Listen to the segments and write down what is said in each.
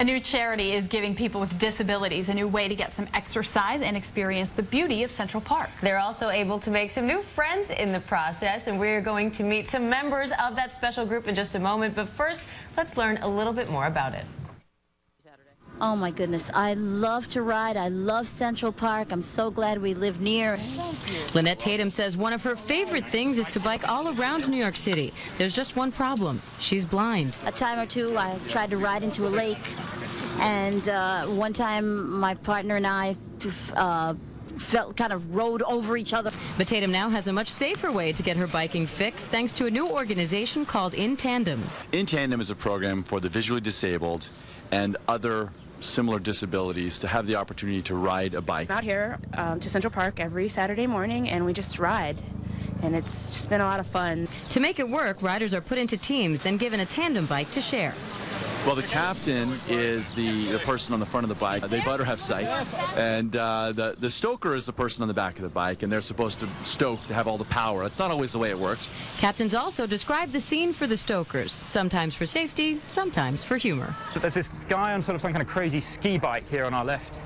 A new charity is giving people with disabilities a new way to get some exercise and experience the beauty of Central Park. They're also able to make some new friends in the process, and we're going to meet some members of that special group in just a moment. But first, let's learn a little bit more about it. Oh my goodness, I love to ride. I love Central Park. I'm so glad we live near. Lynette Tatum says one of her favorite things is to bike all around New York City. There's just one problem. She's blind. A time or two I tried to ride into a lake, and one time my partner and I kind of rode over each other. But Tatum now has a much safer way to get her biking fixed thanks to a new organization called InTandem. InTandem is a program for the visually disabled and other similar disabilities to have the opportunity to ride a bike. I'm out here to Central Park every Saturday morning, and we just ride, and it's just been a lot of fun. To make it work, riders are put into teams, then given a tandem bike to share. Well, the captain is the person on the front of the bike. They better have sight. And the stoker is the person on the back of the bike, and they're supposed to stoke to have all the power. That's not always the way it works. Captains also describe the scene for the stokers, sometimes for safety, sometimes for humor. There's this guy on sort of some kind of crazy ski bike here on our left.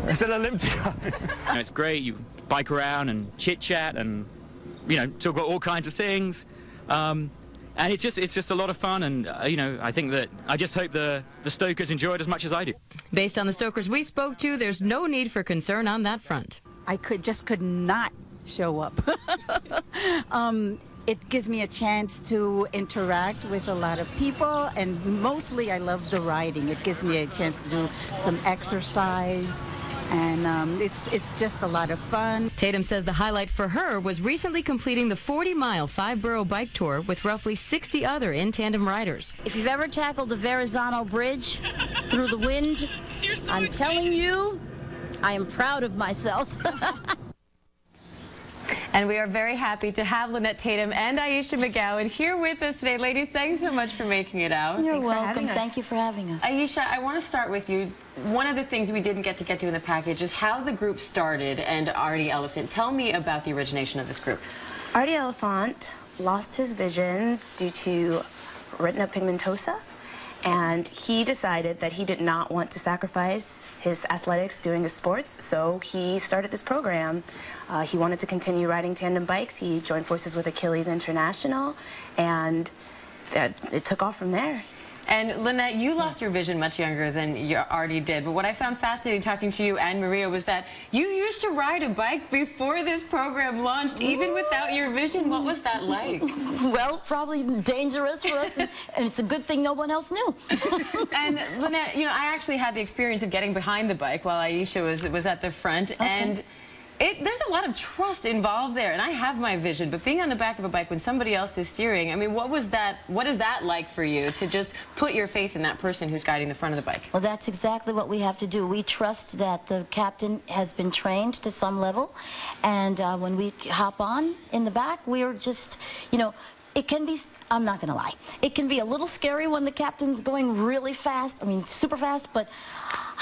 It's an Olympic. It's great. You bike around and chit-chat and, talk about all kinds of things. And it's just a lot of fun, and I just hope the stokers enjoy it as much as I do. Based on the stokers we spoke to, there's no need for concern on that front. I could not show up. It gives me a chance to interact with a lot of people, and mostly I love the riding. It gives me a chance to do some exercise. And it's just a lot of fun. Tatum says the highlight for her was recently completing the 40-mile 5-borough bike tour with roughly 60 other InTandem riders. If you've ever tackled the Verrazano Bridge through the wind, I'm telling you, I am proud of myself. And we are very happy to have Lynette Tatum and Ayesha McGowan here with us today. Ladies, thanks so much for making it out. You're welcome. Thank you for having us. Ayesha, I want to start with you. One of the things we didn't get to in the package is how the group started, and Artie Elephant. Tell me about the origination of this group. Artie Elephant lost his vision due to retina pigmentosa, and he decided that he did not want to sacrifice his athletics doing his sports, so he started this program. He wanted to continue riding tandem bikes. He joined forces with Achilles International, and it took off from there. And Lynette, you lost your vision much younger than Artie did, but what I found fascinating talking to you and Maria was that you used to ride a bike before this program launched, even without your vision. What was that like? Well, probably dangerous for us, and it's a good thing no one else knew. And Lynette, I actually had the experience of getting behind the bike while Ayesha was at the front, and there's a lot of trust involved there, and I have my vision, but being on the back of a bike when somebody else is steering, I mean, what is that like for you, to just put your faith in that person who's guiding the front of the bike? Well, that's exactly what we have to do. We trust that the captain has been trained to some level, and when we hop on in the back, we're just, it can be, I'm not going to lie, it can be a little scary when the captain's going really fast, super fast, but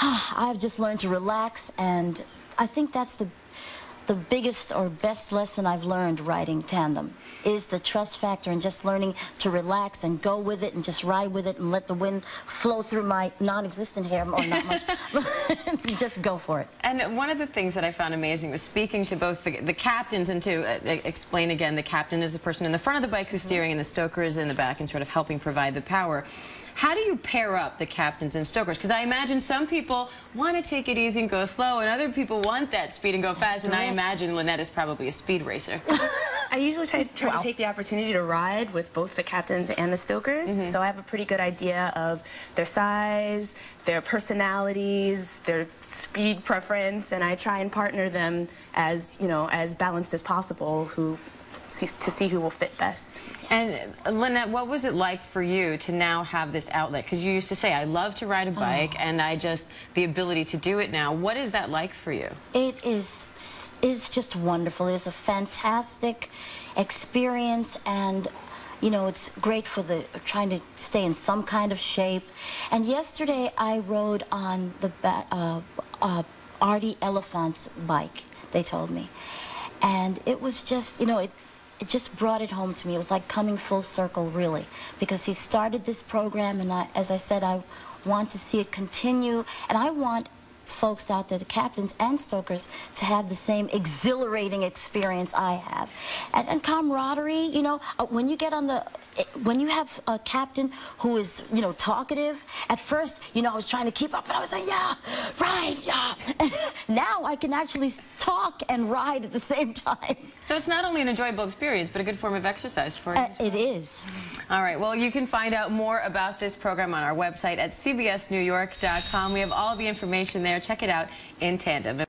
I've just learned to relax, and I think that's the biggest or best lesson I've learned riding tandem is the trust factor, and just learning to relax and go with it and just ride with it and let the wind flow through my non-existent hair, or not much, just go for it. And one of the things that I found amazing was speaking to both the captains, and to explain again, the captain is the person in the front of the bike who's steering, and the stoker is in the back and sort of helping provide the power. How do you pair up the captains and stokers? Because I imagine some people want to take it easy and go slow, and other people want that speed and go fast, and I imagine Lynette is probably a speed racer. I usually try to take the opportunity to ride with both the captains and the stokers, so I have a pretty good idea of their size, their personalities, their speed preference, and I try and partner them as, as balanced as possible, to see who will fit best. And Lynette, what was it like for you to now have this outlet? Because you used to say, I love to ride a bike, and the ability to do it now. What is that like for you? It is just wonderful. It's a fantastic experience, and it's great for trying to stay in some kind of shape. And yesterday I rode on the Artie Elephant's bike, they told me. And it was just, it just brought it home to me. It was like coming full circle, really, because he started this program, and as I said, I want to see it continue, and I want folks out there, the captains and stokers, to have the same exhilarating experience I have. And camaraderie, you know, when you get on the, when you have a captain who is, you know, talkative, at first, you know, I was trying to keep up, and I was like, yeah, right, yeah. And now I can actually talk and ride at the same time. So it's not only an enjoyable experience, but a good form of exercise for you. It is. All right, well, you can find out more about this program on our website at cbsnewyork.com. We have all the information there. Check it out, InTandem.